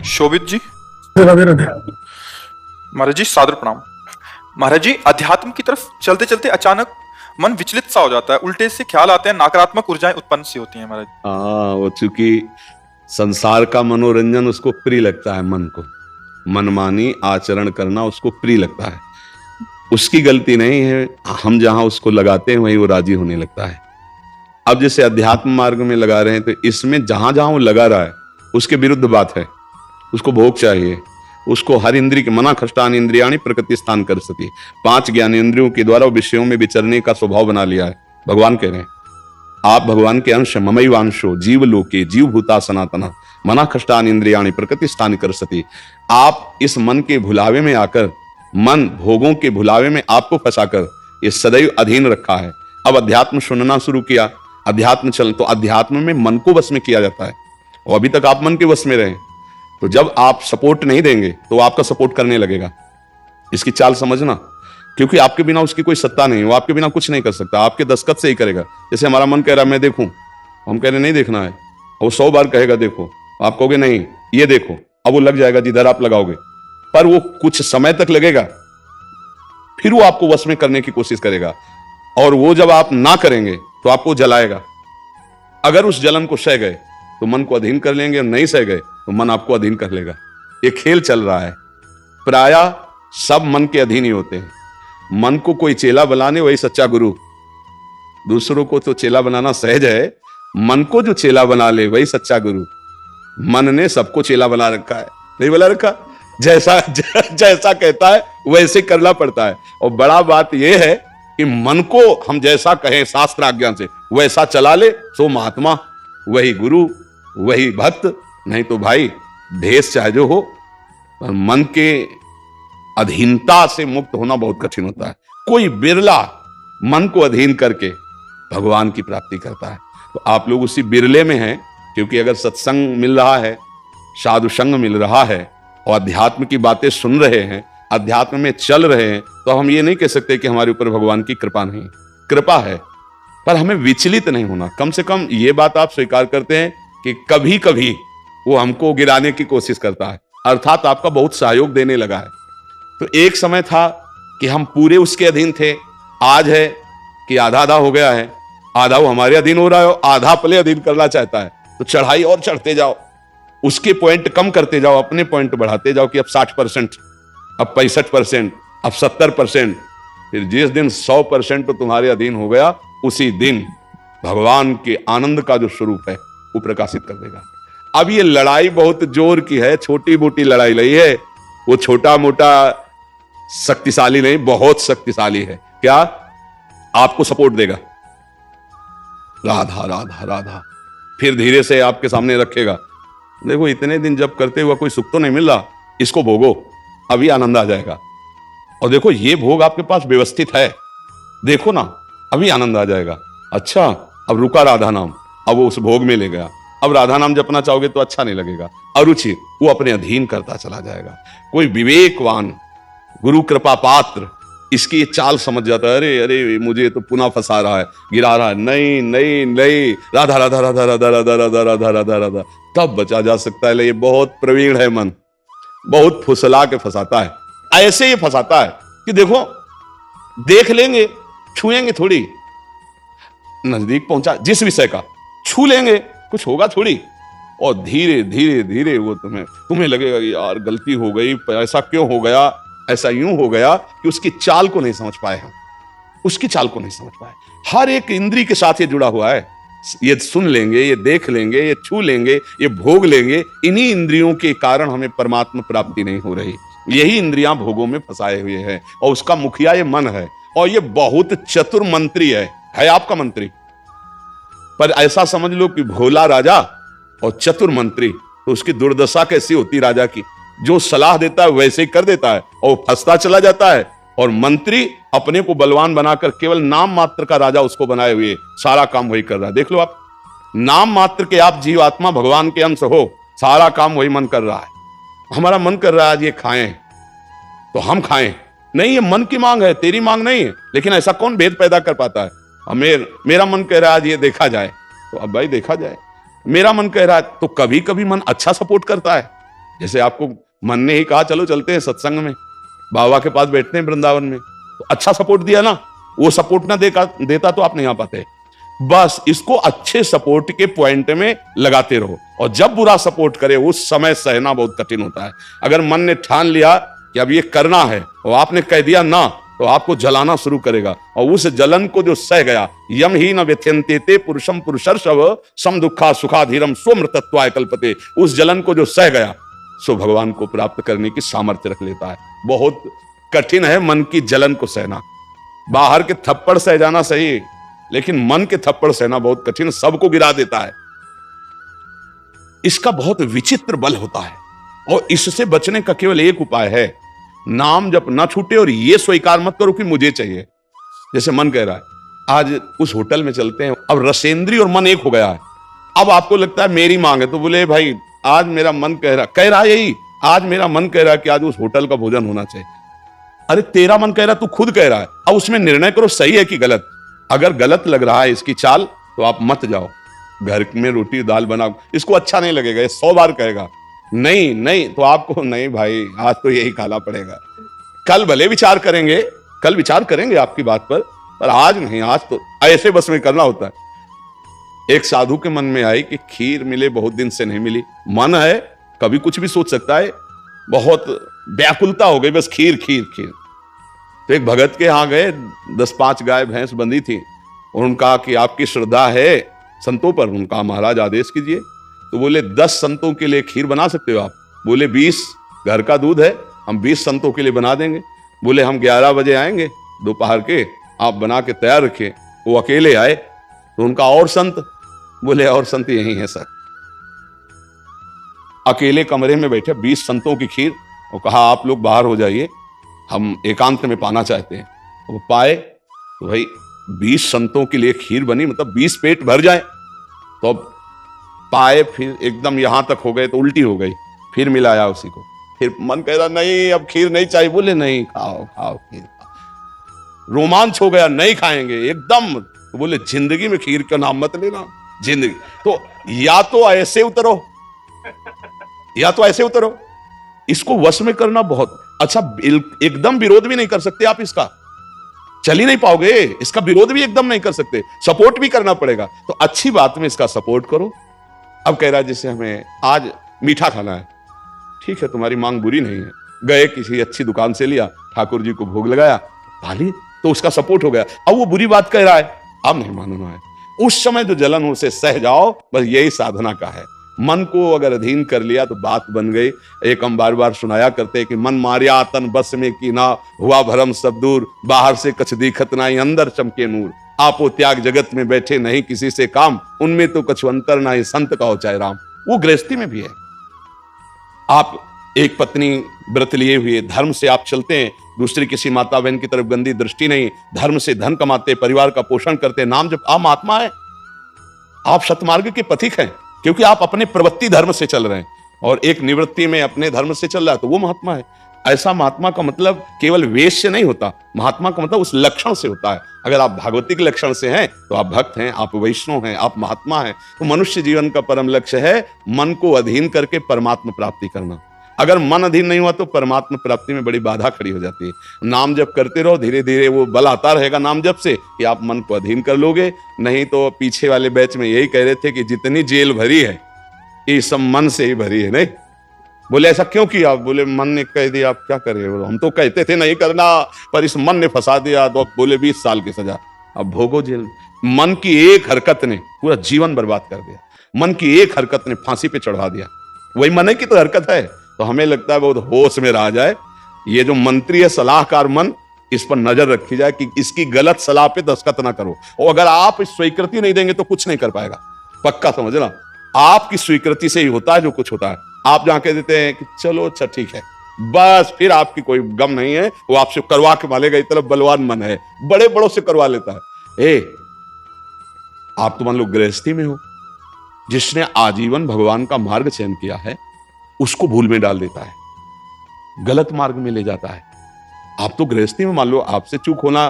शोभित जी। राधे राधे। महाराज जी सादर प्रणाम। महाराज जी, अध्यात्म की तरफ चलते चलते अचानक मन विचलित सा हो जाता है, उल्टे से ख्याल आते हैं, नकारात्मक ऊर्जाएं उत्पन्न सी होती हैं महाराज। हाँ, वो चूंकि संसार का मनोरंजन उसको प्रिय लगता है, मन को मनमानी आचरण करना उसको प्रिय लगता है। उसकी गलती नहीं है, हम जहां उसको लगाते हैं वहीं वो राजी होने लगता है। अब जैसे अध्यात्म मार्ग में लगा रहे हैं तो इसमें जहां जहां वो लगा रहा है उसके विरुद्ध बात है। उसको भोग चाहिए, उसको हर इंद्रिय के मना खष्टान इंद्रियाणी प्रकृति स्थान कर सती, 5 ज्ञानेंद्रियों के द्वारा विषयों में विचरने का स्वभाव बना लिया है। भगवान कह रहे हैं आप भगवान के अंश, ममैवांशो जीव लोके जीव भूता सनातना मना खष्टान इंद्रियाणी प्रकृति स्थान कर सती। आप इस मन के भुलावे में आकर, मन भोगों के भुलावे में आपको फंसाकर ये सदैव अधीन रखा है। अब अध्यात्म सुनना शुरू किया, अध्यात्म चल, तो अध्यात्म में मन को वश में किया जाता है और अभी तक आप मन के वश में रहे। तो जब आप सपोर्ट नहीं देंगे तो आपका सपोर्ट करने लगेगा। इसकी चाल समझना, क्योंकि आपके बिना उसकी कोई सत्ता नहीं, वो आपके बिना कुछ नहीं कर सकता, आपके दस्तखत से ही करेगा। जैसे हमारा मन कह रहा है मैं देखूं, हम कह रहे नहीं देखना है, वो 100 बार कहेगा देखो, आप कहोगे नहीं ये देखो, अब वो लग जाएगा जिधर आप लगाओगे, पर वो कुछ समय तक लगेगा, फिर वो आपको वश में करने की कोशिश करेगा और वो जब आप ना करेंगे तो आपको जलाएगा। अगर उस जलन को सह गए तो मन को अधीन कर लेंगे, और नहीं सह गए तो मन आपको अधीन कर लेगा। ये खेल चल रहा है, प्रायः सब मन के अधीन ही होते हैं। मन को कोई चेला बनाने वही सच्चा गुरु। दूसरों को तो चेला बनाना सहज है, मन को जो चेला बना ले वही सच्चा गुरु। मन ने सबको चेला बना रखा है, नहीं बना रखा, जैसा कहता है वैसे करना पड़ता है। और बड़ा बात यह है कि मन को हम जैसा कहें शास्त्र आज्ञा से वैसा चला ले, सो महात्मा, वही गुरु, वही भक्त। नहीं तो भाई भेष चाहे जो हो, पर मन के अधीनता से मुक्त होना बहुत कठिन होता है। कोई बिरला मन को अधीन करके भगवान की प्राप्ति करता है। तो आप लोग उसी बिरले में हैं, क्योंकि अगर सत्संग मिल रहा है, साधु संग मिल रहा है और अध्यात्म की बातें सुन रहे हैं, अध्यात्म में चल रहे हैं, तो हम ये नहीं कह सकते कि हमारे ऊपर भगवान की कृपा नहीं। कृपा है, पर हमें विचलित नहीं होना। कम से कम ये बात आप स्वीकार करते हैं कि कभी कभी वो हमको गिराने की कोशिश करता है, अर्थात आपका बहुत सहयोग देने लगा है। तो एक समय था कि हम पूरे उसके अधीन थे, आज है कि आधा आधा हो गया है। आधा वो हमारे अधीन हो रहा है, आधा अपने अधीन करना चाहता है। तो चढ़ाई और चढ़ते जाओ, उसके पॉइंट कम करते जाओ, अपने पॉइंट बढ़ाते जाओ कि अब 60%, अब 65%, अब 70%। फिर जिस दिन 100% तो तुम्हारे अधीन हो गया, उसी दिन भगवान के आनंद का जो स्वरूप है वो प्रकाशित कर देगा। अब ये लड़ाई बहुत जोर की है, छोटी मोटी लड़ाई नहीं है, वो छोटा मोटा शक्तिशाली नहीं, बहुत शक्तिशाली है। क्या? आपको सपोर्ट देगा, राधा राधा राधा, फिर धीरे से आपके सामने रखेगा। देखो इतने दिन जब करते हुआ कोई सुख तो नहीं मिल रहा, इसको भोगो, अभी आनंद आ जाएगा। और देखो ये भोग आपके पास व्यवस्थित है, देखो ना अभी आनंद आ जाएगा। अच्छा अब रुका राधा नाम, अब वो उस भोग में ले गया। अब राधा नाम जपना चाहोगे तो अच्छा नहीं लगेगा, अरुचि, वो अपने अधीन करता चला जाएगा। कोई विवेकवान गुरु कृपा पात्र इसकी ये चाल समझ जाता है, अरे अरे मुझे तो पुनः फंसा रहा है, गिरा रहा है, नहीं नहीं नहीं, राधा राधा राधा राधा राधा राधा राधा राधा राधा, तब बचा जा सकता है। ये बहुत प्रवीण है मन, बहुत फुसला के फंसाता है। ऐसे ही फंसाता है कि देखो देख लेंगे, छुएंगे थोड़ी, नजदीक पहुंचा जिस विषय का छू लेंगे, कुछ होगा थोड़ी, और धीरे धीरे धीरे वो तुम्हें लगेगा कि यार गलती हो गई, ऐसा क्यों हो गया, ऐसा यूं हो गया कि उसकी चाल को नहीं समझ पाए हम, उसकी चाल को नहीं समझ पाए। हर एक इंद्री के साथ ये जुड़ा हुआ है, ये सुन लेंगे, ये देख लेंगे, ये छू लेंगे, ये भोग लेंगे। इन्हीं इंद्रियों के कारण हमें परमात्मा प्राप्ति नहीं हो रही, यही इंद्रियां भोगों में फंसाए हुए हैं, और उसका मुखिया ये मन है। और ये बहुत चतुर मंत्री है आपका मंत्री, पर ऐसा समझ लो कि भोला राजा और चतुर मंत्री, तो उसकी दुर्दशा कैसी होती राजा की, जो सलाह देता है वैसे ही कर देता है और फंसता चला जाता है। और मंत्री अपने को बलवान बनाकर केवल नाम मात्र का राजा उसको बनाए हुए सारा काम वही कर रहा है। देख लो आप, नाम मात्र के आप जीवात्मा भगवान के अंश हो, सारा काम वही मन कर रहा है। हमारा मन कर रहा है आज ये खाएं तो हम खाएं, नहीं ये मन की मांग है, तेरी मांग नहीं है। लेकिन ऐसा कौन भेद पैदा कर पाता है? मेरा मन कह रहा है आज ये देखा जाए, तो अब भाई देखा जाए। मेरा मन कह रहा है, तो कभी कभी मन अच्छा सपोर्ट करता है, जैसे आपको मन ने ही कहा चलो चलते हैं सत्संग में, बाबा के पास बैठते हैं वृंदावन में, तो अच्छा सपोर्ट दिया ना, वो सपोर्ट ना देता तो आप नहीं आ पाते। बस इसको अच्छे सपोर्ट के पॉइंट में लगाते रहो, और जब बुरा सपोर्ट करे उस समय सहना बहुत कठिन होता है। अगर मन ने ठान लिया कि अब ये करना है और आपने कह दिया ना, तो आपको जलाना शुरू करेगा, और उस जलन को जो सह गया, यम ही न व्यथ्यन्ते ते पुरुषम पुरुषर्षव सम दुखा सुखाधीरम स्वमृतत्वाय कल्पते, उस जलन को जो सह गया सो भगवान को प्राप्त करने की सामर्थ्य रख लेता है। बहुत कठिन है मन की जलन को सहना। बाहर के थप्पड़ सह जाना सही, लेकिन मन के थप्पड़ सहना बहुत कठिन, सबको गिरा देता है। इसका बहुत विचित्र बल होता है, और इससे बचने का केवल एक उपाय है, नाम जब ना छूटे, और ये स्वीकार मत करो कि मुझे चाहिए। जैसे मन कह रहा है आज उस होटल में चलते हैं, अब रसेंद्री और मन एक हो गया है। अब आपको लगता है मेरी मांग है, तो बोले भाई आज मेरा मन कह रहा है यही, आज मेरा मन कह रहा है कि आज उस होटल का भोजन होना चाहिए। अरे तेरा मन कह रहा है, तू खुद कह रहा है, अब उसमें निर्णय करो सही है कि गलत। अगर गलत लग रहा है इसकी चाल, तो आप मत जाओ, घर में रोटी दाल बनाओ, इसको अच्छा नहीं लगेगा, ये 100 बार कहेगा नहीं नहीं, तो आपको नहीं भाई आज तो यही खाना पड़ेगा। कल भले विचार करेंगे, कल विचार करेंगे आपकी बात पर आज नहीं, आज तो ऐसे बस में करना होता है। एक साधु के मन में आई कि खीर मिले, बहुत दिन से नहीं मिली, मन है कभी कुछ भी सोच सकता है, बहुत व्याकुलता हो गई, बस खीर खीर खीर। तो एक भगत के यहाँ गए, 10-5 गाय भैंस बंधी थी, और उनका कि आपकी श्रद्धा है संतों पर, उनका महाराज आदेश कीजिए। तो बोले 10 संतों के लिए खीर बना सकते हो आप? बोले 20, घर का दूध है, हम 20 संतों के लिए बना देंगे। बोले हम 11 बजे आएंगे दोपहर के, आप बना के तैयार रखिए। वो अकेले आए, तो उनका और संत, बोले और संत यही है सर। अकेले कमरे में बैठे 20 संतों की खीर, और कहा आप लोग बाहर हो जाइए, हम एकांत में पाना चाहते हैं। वो पाए, तो भाई 20 संतों के लिए खीर बनी, मतलब 20 पेट भर जाए। तो अब पाए, फिर एकदम यहां तक हो गए तो उल्टी हो गई, फिर मिलाया उसी को, फिर मन कह रहा नहीं अब खीर नहीं चाहिए। बोले नहीं खाओ खाओ खीर खाओ। रोमांच हो गया, नहीं खाएंगे एकदम। तो बोले जिंदगी में खीर का नाम मत लेना, जिंदगी तो या तो ऐसे उतरो, या तो ऐसे उतरो। इसको वश में करना बहुत अच्छा, एकदम विरोध भी नहीं कर सकते आप, इसका चल ही नहीं पाओगे, इसका विरोध भी एकदम नहीं कर सकते, सपोर्ट भी करना पड़ेगा। तो अच्छी बात में इसका सपोर्ट करो। अब कह रहा है जैसे हमें आज मीठा खाना है, ठीक है तुम्हारी मांग बुरी नहीं है, गए किसी अच्छी दुकान से लिया, ठाकुर जी को भोग लगाया, खा ली, तो उसका सपोर्ट हो गया। अब वो बुरी बात कह रहा है, अब नहीं मानना है। उस समय जो जलन हो उसे सह जाओ, बस यही साधना का है। मन को अगर अधीन कर लिया तो बात बन गई। एक हम बार बार सुनाया करते कि मन मारिया तन बस में की ना, हुआ भरम सब दूर, बाहर से कछ दिखत नहीं अंदर चमके नूर, आपो त्याग जगत में बैठे नहीं किसी से काम, उनमें तो कछु अंतर नहीं संत का हो चाहे राम। वो गृहस्थी में भी है। आप एक पत्नी व्रत लिए हुए, धर्म से आप चलते हैं, दूसरी किसी माता बहन की तरफ गंदी दृष्टि नहीं, धर्म से धन कमाते, परिवार का पोषण करते, नाम जब आप महात्मा है, आप सतमार्ग के पथिक हैं, क्योंकि आप अपने प्रवृत्ति धर्म से चल रहे हैं, और एक निवृत्ति में अपने धर्म से चल रहा है, तो वो महात्मा है। ऐसा महात्मा का मतलब केवल वेश से नहीं होता, महात्मा का मतलब उस लक्षण से होता है। अगर आप भागवती के लक्षण से हैं तो आप भक्त हैं, आप वैष्णव हैं, आप महात्मा हैं। तो मनुष्य जीवन का परम लक्ष्य है मन को अधीन करके परमात्मा प्राप्ति करना। अगर मन अधीन नहीं हुआ तो परमात्मा प्राप्ति में बड़ी बाधा खड़ी हो जाती है। नाम जप करते रहो, धीरे धीरे वो बल आता रहेगा नाम जप से कि आप मन को अधीन कर लोगे। नहीं तो पीछे वाले बैच में यही कह रहे थे कि जितनी जेल भरी है ये सब मन से ही भरी है। नहीं बोले ऐसा क्यों किया? बोले मन ने कह दिया, आप क्या करें, हम तो कहते थे नहीं करना, पर इस मन ने फंसा दिया, तो बोले 20 साल की सजा, अब भोगो जेल। मन की एक हरकत ने पूरा जीवन बर्बाद कर दिया, मन की एक हरकत ने फांसी पे चढ़ा दिया। वही मन की तो हरकत है। तो हमें लगता है बहुत होश में रह जाए, ये जो मंत्री है सलाहकार मन, इस पर नजर रखी जाए कि इसकी गलत सलाह पे दस्तखत ना करो। और अगर आप स्वीकृति नहीं देंगे तो कुछ नहीं कर पाएगा, पक्का समझना। आपकी स्वीकृति से ही होता है जो कुछ होता है। आप जहां कह देते हैं कि चलो अच्छा ठीक है, बस फिर आपकी कोई गम नहीं है, वो आपसे करवा के मालेगा। इतना बलवान मन है, बड़े बड़ों से करवा लेता है। आप तो मान लो गृहस्थी में हो, जिसने आजीवन भगवान का मार्ग चयन किया है उसको भूल में डाल देता है, गलत मार्ग में ले जाता है। आप तो गृहस्थी में मान लो आपसे चूक होना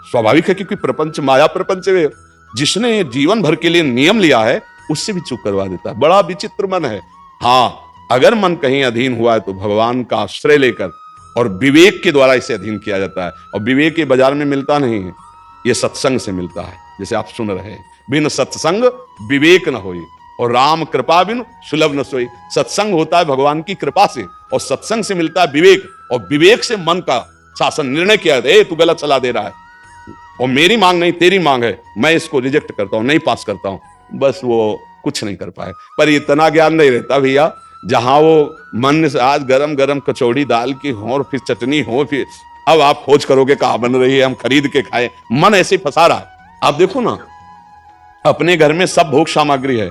स्वाभाविक है, क्योंकि प्रपंच माया प्रपंच में जिसने जीवन भर के लिए नियम लिया है उससे भी चूक करवा देता है। बड़ा विचित्र मन है। हाँ, अगर मन कहीं अधीन हुआ है तो भगवान का आश्रय लेकर और विवेक के द्वारा इसे अधीन किया जाता है। और विवेक ये बाजार में मिलता नहीं है, ये सत्संग से मिलता है। जैसे आप सुन रहे हैं, बिन सत्संग विवेक न होई और राम कृपा बिन सुलभ न सोई। सत्संग होता है भगवान की कृपा से और सत्संग से मिलता है विवेक, और विवेक से मन का शासन। निर्णय किया है तू गलत सलाह दे रहा है और मेरी मांग नहीं तेरी मांग है, मैं इसको रिजेक्ट करता हूं, नहीं पास करता हूं। बस वो कुछ नहीं कर पाए। पर इतना ज्ञान नहीं रहता भैया, जहां वो मन से आज गरम गरम कचौड़ी दाल की हो और फिर चटनी हो, फिर अब आप खोज करोगे कहां बन रही है, हम खरीद के खाएं। मन ऐसे फंसा रहा है। आप देखो ना, अपने घर में सब भोग सामग्री है,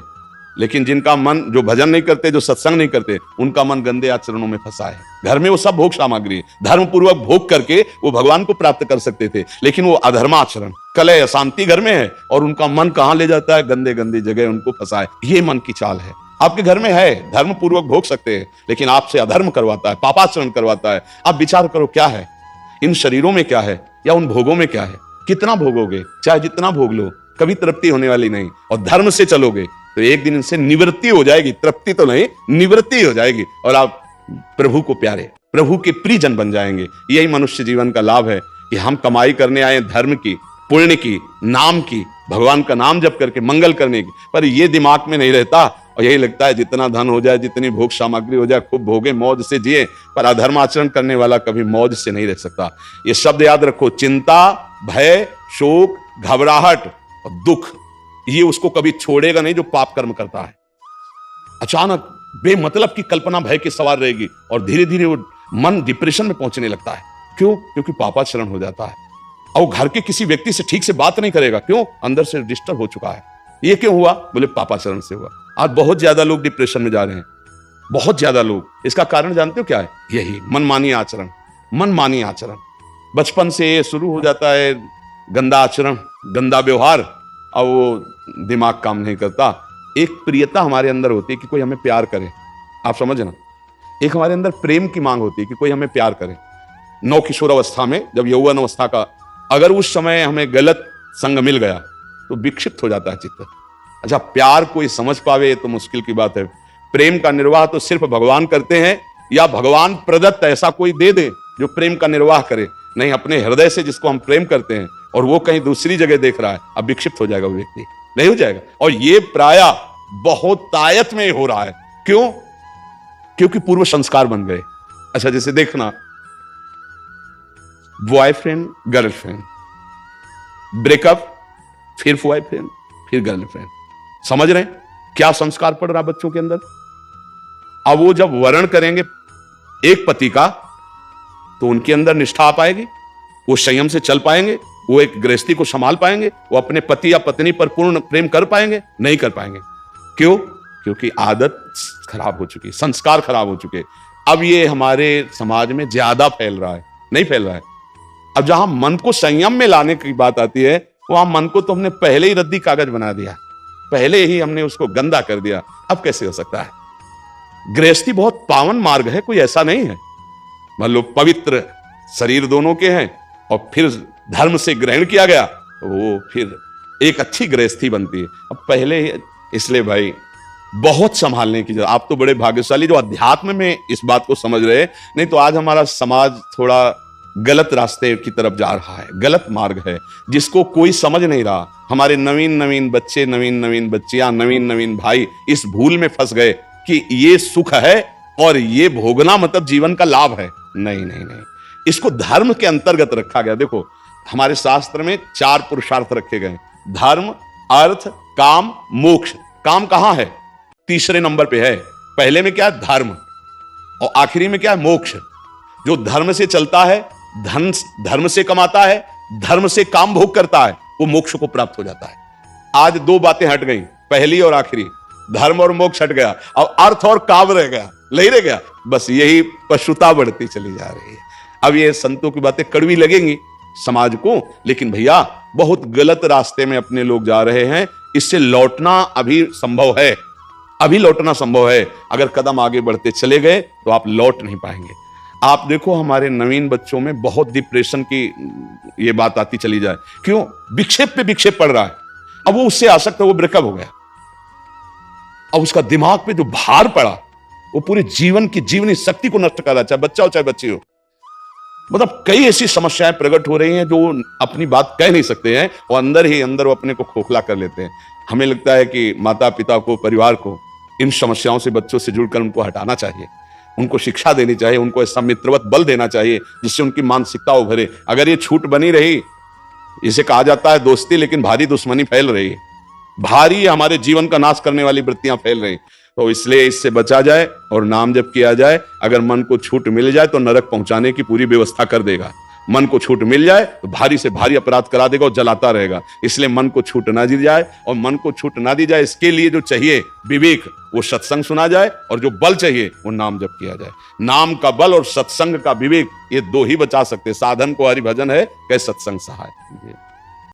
लेकिन जिनका मन, जो भजन नहीं करते, जो सत्संग नहीं करते, उनका मन गंदे आचरणों में फंसा है। घर में वो सब भोग सामग्री है, धर्म पूर्वक भोग करके वो भगवान को प्राप्त कर सकते थे, लेकिन वो अधर्माचरण, कलह, अशांति घर में है और उनका मन कहां ले जाता है, गंदे गंदी जगह उनको फंसा है। ये मन की चाल है। आपके घर में है, धर्म पूर्वक भोग सकते हैं, लेकिन आपसे अधर्म करवाता है, पापाचरण करवाता है। आप विचार करो क्या है इन शरीरों में, क्या है या उन भोगों में क्या है। कितना भोगोगे, चाहे जितना भोग लो, कभी तृप्ति होने वाली नहीं। और धर्म से चलोगे तो एक दिन इनसे निवृत्ति हो जाएगी, तृप्ति तो नहीं, निवृत्ति हो जाएगी और आप प्रभु को प्यारे, प्रभु के प्रियजन बन जाएंगे। यही मनुष्य जीवन का लाभ है कि हम कमाई करने आए धर्म की, पुण्य की, नाम की, भगवान का नाम जप करके मंगल करने की। पर ये दिमाग में नहीं रहता और यही लगता है जितना धन हो जाए, जितनी भोग सामग्री हो जाए, खूब भोगे, मौज से जिए। पर अधर्म आचरण करने वाला कभी मौज से नहीं रह सकता। ये शब्द याद रखो, चिंता, भय, शोक, घबराहट और दुख, ये उसको कभी छोड़ेगा नहीं जो पाप कर्म करता है। अचानक बेमतलब की कल्पना भय की सवार रहेगी और धीरे धीरे वो मन डिप्रेशन में पहुंचने लगता है। क्यों? क्योंकि पापाचरण हो जाता है। और घर के किसी व्यक्ति से ठीक से बात नहीं करेगा। क्यों? अंदर से डिस्टर्ब हो चुका है। ये क्यों हुआ? बोले पापाचरण से हुआ। आज बहुत ज्यादा लोग डिप्रेशन में जा रहे हैं, बहुत ज्यादा लोग। इसका कारण जानते हो क्या है? यही मनमानी आचरण। मनमानी आचरण बचपन से ये शुरू हो जाता है, गंदा आचरण, गंदा व्यवहार, और वो दिमाग काम नहीं करता। एक प्रियता हमारे अंदर होती है कि कोई हमें प्यार करे, आप समझना। एक हमारे अंदर प्रेम की मांग होती है कि कोई हमें प्यार करे। नौ किशोर अवस्था में, जब यौवन अवस्था का, अगर उस समय हमें गलत संग मिल गया तो विक्षिप्त हो जाता है चित्त। अच्छा, प्यार कोई समझ पावे तो मुश्किल की बात है। प्रेम का निर्वाह तो सिर्फ भगवान करते हैं, या भगवान प्रदत्त ऐसा कोई दे दे जो प्रेम का निर्वाह करे। नहीं, अपने हृदय से जिसको हम प्रेम करते हैं और वो कहीं दूसरी जगह देख रहा है, अब विक्षिप्त हो जाएगा वो व्यक्ति, नहीं हो जाएगा। और ये प्रायः बहुत तायत में हो रहा है। क्यों? क्योंकि पूर्व संस्कार बन गए। अच्छा, जैसे देखना, बॉयफ्रेंड गर्लफ्रेंड, ब्रेकअप, फिर बॉयफ्रेंड, फिर गर्लफ्रेंड। समझ रहे हैं क्या संस्कार पड़ रहा बच्चों के अंदर? अब वो जब वर्ण करेंगे एक पति का तो उनके अंदर निष्ठा आ पाएगी, वो संयम से चल पाएंगे, वो एक गृहस्थी को संभाल पाएंगे, वो अपने पति या पत्नी पर पूर्ण प्रेम कर पाएंगे? नहीं कर पाएंगे। क्यों? क्योंकि आदत खराब हो चुकी, संस्कार खराब हो चुके। अब ये हमारे समाज में ज्यादा फैल रहा है, नहीं फैल रहा है। अब जहां मन को संयम में लाने की बात आती है, वहां मन को तो हमने पहले ही रद्दी कागज बना दिया, पहले ही हमने उसको गंदा कर दिया। अब कैसे हो सकता है? गृहस्थी बहुत पावन मार्ग है, कोई ऐसा नहीं है। मान लो पवित्र शरीर दोनों के हैं और फिर धर्म से ग्रहण किया गया तो वो फिर एक अच्छी गृहस्थी बनती है। अब पहले, इसलिए भाई बहुत संभालने की जरूरत। आप तो बड़े भाग्यशाली जो अध्यात्म में इस बात को समझ रहे हैं, नहीं तो आज हमारा समाज थोड़ा गलत रास्ते की तरफ जा रहा है, गलत मार्ग है जिसको कोई समझ नहीं रहा। हमारे नवीन नवीन बच्चे, नवीन नवीन बच्चियां, नवीन नवीन भाई इस भूल में फंस गए कि ये सुख है और ये भोगना मतलब जीवन का लाभ है। नहीं नहीं नहीं, इसको धर्म के अंतर्गत रखा गया। देखो, हमारे शास्त्र में 4 पुरुषार्थ रखे गए, धर्म, अर्थ, काम, मोक्ष। काम कहां है? तीसरे नंबर पे है। पहले में क्या है? धर्म, और आखिरी में क्या है? मोक्ष। जो धर्म से चलता है, धन धर्म से कमाता है, धर्म से काम भोग करता है, वो मोक्ष को प्राप्त हो जाता है। आज 2 बातें हट गई, पहली और आखिरी, धर्म और मोक्ष हट गया, अब अर्थ और काम रह गया, नहीं रह गया। बस यही पशुता बढ़ती चली जा रही है। अब ये संतों की बातें कड़वी लगेंगी समाज को, लेकिन भैया बहुत गलत रास्ते में अपने लोग जा रहे हैं। इससे लौटना अभी संभव है, अभी लौटना संभव है। अगर कदम आगे बढ़ते चले गए तो आप लौट नहीं पाएंगे। आप देखो, हमारे नवीन बच्चों में बहुत डिप्रेशन की ये बात आती चली जाए। क्यों? विक्षेप पे विक्षेप पड़ रहा है। अब वो उससे आसक्त है, वो ब्रेकअप हो गया, अब उसका दिमाग पे जो भार पड़ा वो पूरे जीवन की जीवनी शक्ति को नष्ट कर रहा है, चाहे बच्चा हो चाहे बच्ची हो। मतलब कई ऐसी समस्याएं प्रकट हो रही हैं जो अपनी बात कह नहीं सकते हैं और अंदर ही अंदर वो अपने को खोखला कर लेते हैं। हमें लगता है कि माता पिता को, परिवार को इन समस्याओं से, बच्चों से जुड़कर उनको हटाना चाहिए, उनको शिक्षा देनी चाहिए, उनको ऐसा मित्रवत बल देना चाहिए जिससे उनकी मानसिकता उभरे। अगर ये छूट बनी रही, इसे कहा जाता है दोस्ती, लेकिन भारी दुश्मनी फैल रही है, भारी हमारे जीवन का नाश करने वाली वृत्तियां फैल रही। तो इसलिए इससे बचा जाए और नाम जप किया जाए। अगर मन को छूट मिल जाए तो नरक पहुंचाने की पूरी व्यवस्था कर देगा। मन को छूट मिल जाए तो भारी से भारी अपराध करा देगा और जलाता रहेगा। इसलिए मन को छूट ना दी जाए, और मन को छूट ना दी जाए इसके लिए जो चाहिए विवेक, वो सत्संग सुना जाए, और जो बल चाहिए वो नाम जप किया जाए। नाम का बल और सत्संग का विवेक, ये दो ही बचा सकते। साधन को हरि भजन है, कह सत्संग सहाय।